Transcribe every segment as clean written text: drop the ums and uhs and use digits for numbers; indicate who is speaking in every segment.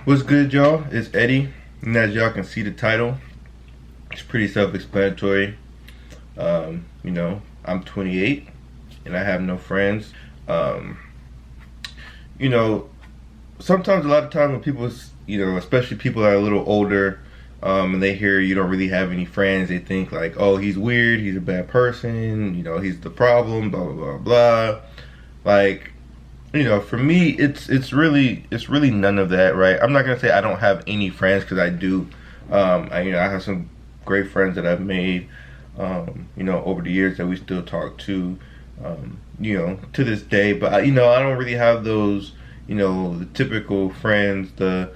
Speaker 1: What's good, y'all? It's Eddie, and as y'all can see the title, it's pretty self-explanatory. I'm 28, and I have no friends. Um, you know, Sometimes a lot of times when people, especially people that are a little older, and they hear you don't really have any friends, they think like, oh, he's weird, he's a bad person, he's the problem, blah blah blah blah. Like, for me, it's really none of that, right? I'm not gonna say I don't have any friends because I do. I have some great friends that I've made, over the years that we still talk to, to this day. But I don't really have those, the typical friends, the,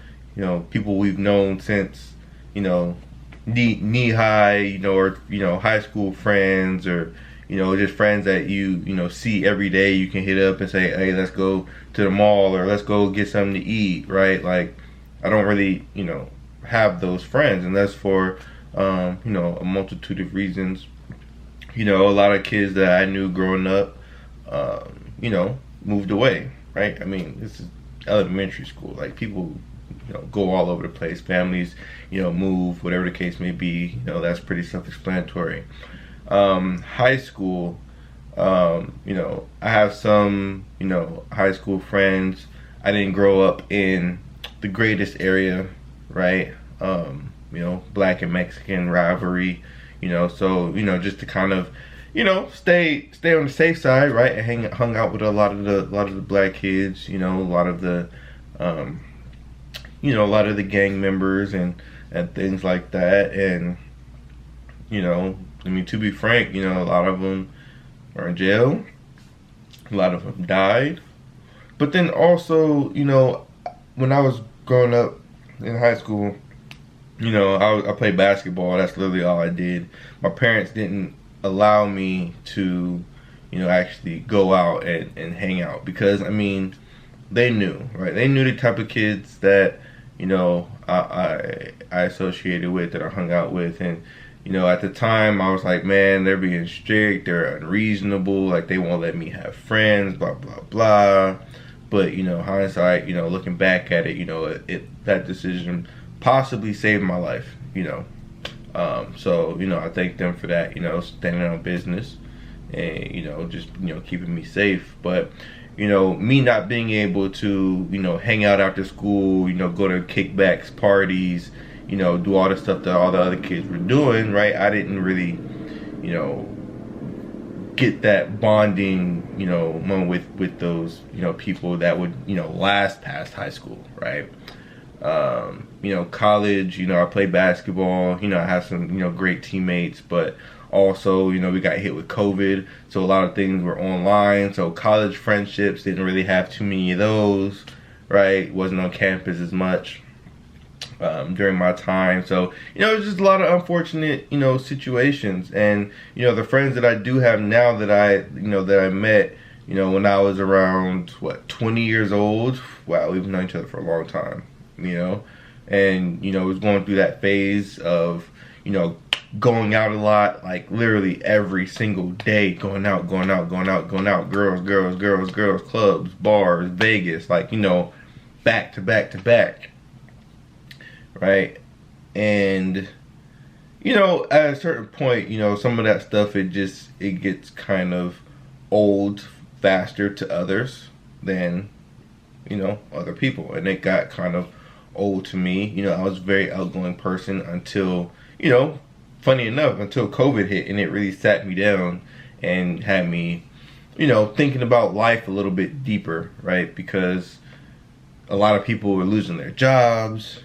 Speaker 1: people we've known since, you know, knee high, or high school friends, or just friends that you see every day. You can hit up and say, hey, let's go to the mall or let's go get something to eat, right? Like, I don't really, have those friends, and that's for, a multitude of reasons. A lot of kids that I knew growing up, moved away, right? I mean, this is elementary school. Like, people, go all over the place. Families, move, whatever the case may be. That's pretty self-explanatory. High school, I have some, high school friends. I didn't grow up in the greatest area, right? Black and Mexican rivalry, just to kind of, stay on the safe side, right? And hung out with a lot of the black kids, a lot of the, a lot of the gang members and things like that. And, to be frank, a lot of them are in jail. A lot of them died. But then also, when I was growing up in high school, I played basketball. That's literally all I did. My parents didn't allow me to, actually go out and hang out because, they knew, right? They knew the type of kids that, I associated with, that I hung out with. And, at the time I was like, man, they're being strict, they're unreasonable, like they won't let me have friends, blah, blah, blah. But, hindsight, looking back at it, that decision possibly saved my life, So, I thank them for that, standing on business and, just, keeping me safe. But, me not being able to, hang out after school, go to kickbacks, parties, do all the stuff that all the other kids were doing, right? I didn't really, get that bonding, moment with those, people that would, last past high school, right? College, I played basketball, I have some, great teammates, but also, we got hit with COVID, so a lot of things were online, so college friendships didn't really have too many of those, right? Wasn't on campus as much during my time. So, it was just a lot of unfortunate, situations. And, the friends that I do have now that I met, when I was around, 20 years old. Wow, we've known each other for a long time, and, was going through that phase of, going out a lot, like literally every single day, going out, girls, clubs, bars, Vegas, like, back to back to back. Right? And, at a certain point, some of that stuff, it gets kind of old faster to others than, other people. And it got kind of old to me. I was a very outgoing person until, funny enough, until COVID hit, and it really sat me down and had me, thinking about life a little bit deeper, right? Because a lot of people were losing their jobs,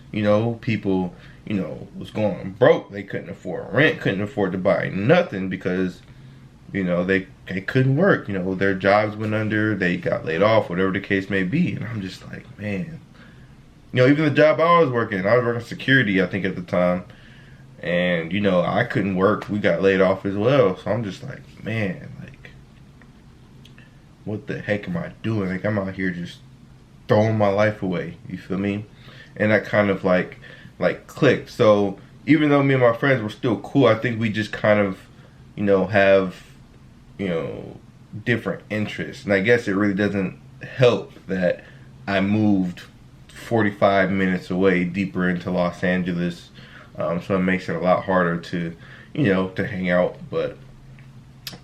Speaker 1: people, was going broke. They couldn't afford rent, couldn't afford to buy nothing because, they couldn't work. Their jobs went under, they got laid off, whatever the case may be. And I'm just like, man, even the job I was working security, I think, at the time. And, I couldn't work. We got laid off as well. So I'm just like, man, like, what the heck am I doing? Like, I'm out here just throwing my life away. You feel me? And that kind of like clicked. So even though me and my friends were still cool, I think we just kind of, have, different interests. And I guess it really doesn't help that I moved 45 minutes away, deeper into Los Angeles. So it makes it a lot harder to, to hang out. But,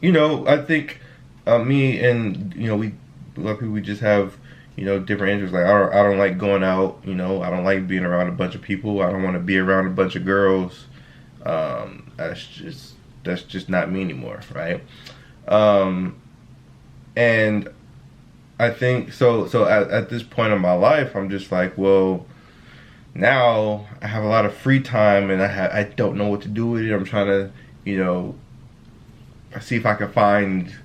Speaker 1: I think me and, we, a lot of people, we just have, different interests. Like, I don't like going out, I don't like being around a bunch of people. I don't want to be around a bunch of girls. That's just not me anymore, right? And I think so at this point in my life, I'm just like, well, now I have a lot of free time and I don't know what to do with it. I'm trying to, see if I can find,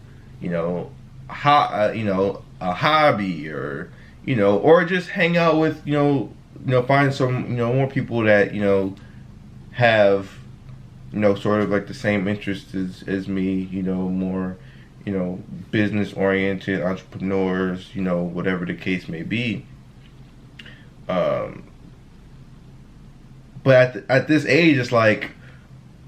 Speaker 1: a hobby, or, or just hang out with, find some, more people that, have, sort of like the same interests as me, more, business oriented entrepreneurs, whatever the case may be. But at this age, it's like,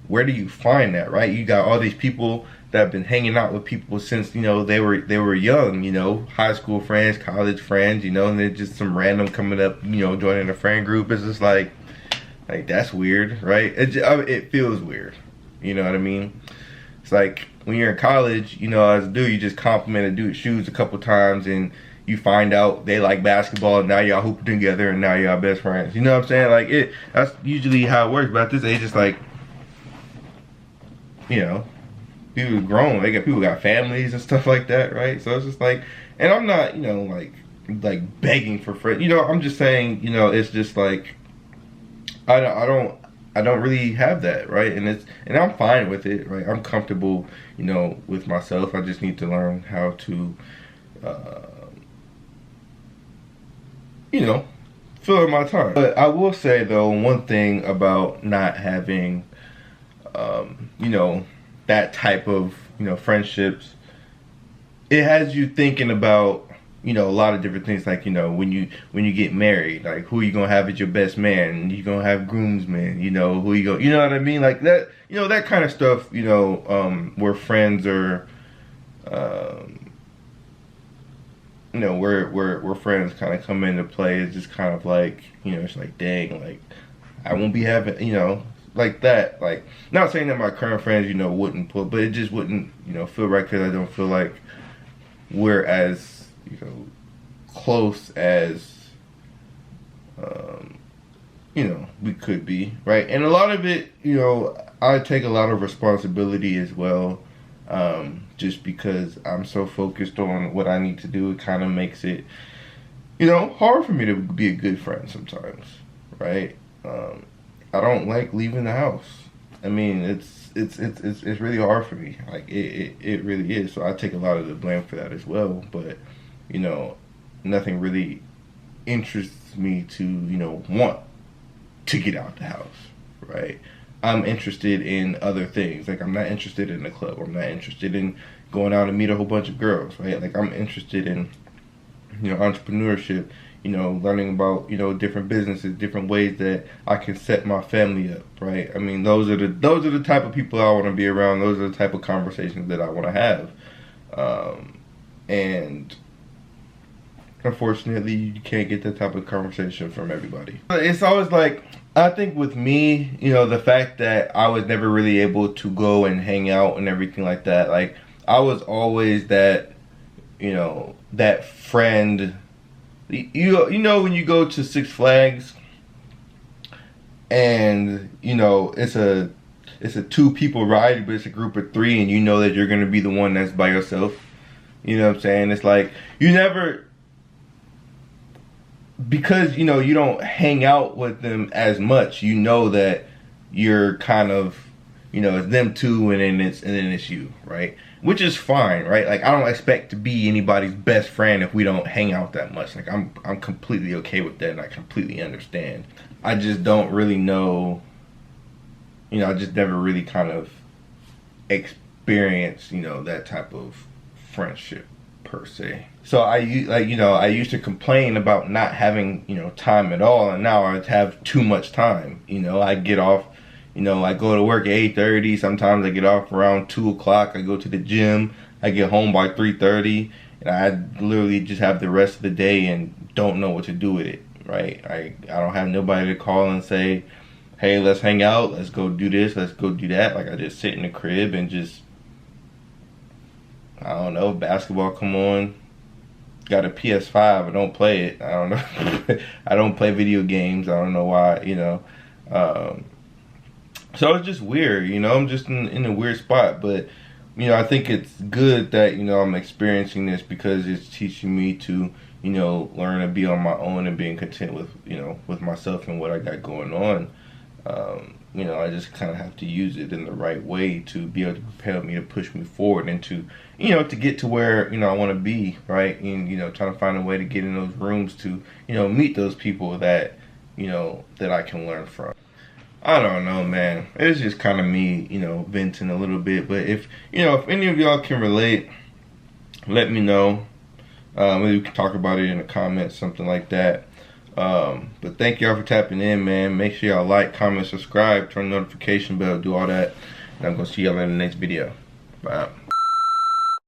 Speaker 1: where do you find that, right? You got all these people that have been hanging out with people since, they were young, high school friends, college friends, and then just some random coming up, joining a friend group. It's just like that's weird, right? It feels weird, you know what I mean? It's like when you're in college, as a dude, you just compliment a dude's shoes a couple times and you find out they like basketball, and now y'all hooping together and now y'all best friends. You know what I'm saying? Like, that's usually how it works. But at this age, it's like, people are grown. People got families and stuff like that, right? So it's just like, and I'm not, like begging for friends. I'm just saying, it's just like, I don't really have that, right? And I'm fine with it, right? I'm comfortable, with myself. I just need to learn how to, fill in my time. But I will say though, one thing about not having, that type of, friendships, it has you thinking about, a lot of different things. Like, when you get married, like, who you gonna have as your best man? You gonna have groomsmen? Who you you know what I mean? Like that, that kind of stuff. Where friends are, where friends kind of come into play. It's just kind of like, it's like, dang, like, I won't be having, like that. Like, not saying that my current friends, wouldn't pull, but it just wouldn't, feel right, because I don't feel like we're as, close as, we could be, right? And a lot of it, I take a lot of responsibility as well, just because I'm so focused on what I need to do. It kind of makes it, hard for me to be a good friend sometimes, right? I don't like leaving the house. I mean, it's really hard for me. Like, it really is. So I take a lot of the blame for that as well. But, nothing really interests me to, want to get out the house, right? I'm interested in other things. Like, I'm not interested in the club. I'm not interested in going out and meet a whole bunch of girls, right? Like, I'm interested in, entrepreneurship, learning about, different businesses, different ways that I can set my family up, right? I mean, those are the type of people I want to be around. Those are the type of conversations that I want to have. And unfortunately, you can't get that type of conversation from everybody. It's always like, I think with me, the fact that I was never really able to go and hang out and everything like that, like, I was always that, that friend. When you go to Six Flags and, it's a 2 people ride, but it's a group of 3, and you know that you're going to be the one that's by yourself. You know what I'm saying? It's like, you never, because, you don't hang out with them as much, that you're kind of, it's them 2 and then it's you, right? Which is fine, right? Like, I don't expect to be anybody's best friend if we don't hang out that much. Like, I'm completely okay with that, and I completely understand. I just don't really know, I just never really kind of experienced, that type of friendship per se. So I used to complain about not having, time at all, and now I have too much time. I get off, I go to work at 8:30. Sometimes I get off around 2 o'clock. I go to the gym. I get home by 3:30, and I literally just have the rest of the day and don't know what to do with it, right? I don't have nobody to call and say, hey, let's hang out, let's go do this, let's go do that. Like, I just sit in the crib and just, I don't know, basketball come on. Got a PS5, I don't play it. I don't know. I don't play video games. I don't know why, you know. So it's just weird, you know. I'm just in a weird spot, but you know, I think it's good that, you know, I'm experiencing this because it's teaching me to, you know, learn to be on my own and being content with, you know, with myself and what I got going on. You know, I just kind of have to use it in the right way to be able to propel me, to push me forward and to, you know, to get to where, you know, I want to be, right? And, you know, trying to find a way to get in those rooms to, you know, meet those people that, you know, that I can learn from. I don't know, man. It's just kind of me, you know, venting a little bit. But if, you know, if any of y'all can relate, let me know. Maybe we can talk about it in the comments, something like that. But thank y'all for tapping in, man. Make sure y'all like, comment, subscribe, turn the notification bell, do all that. And I'm going to see y'all in the next video. Bye.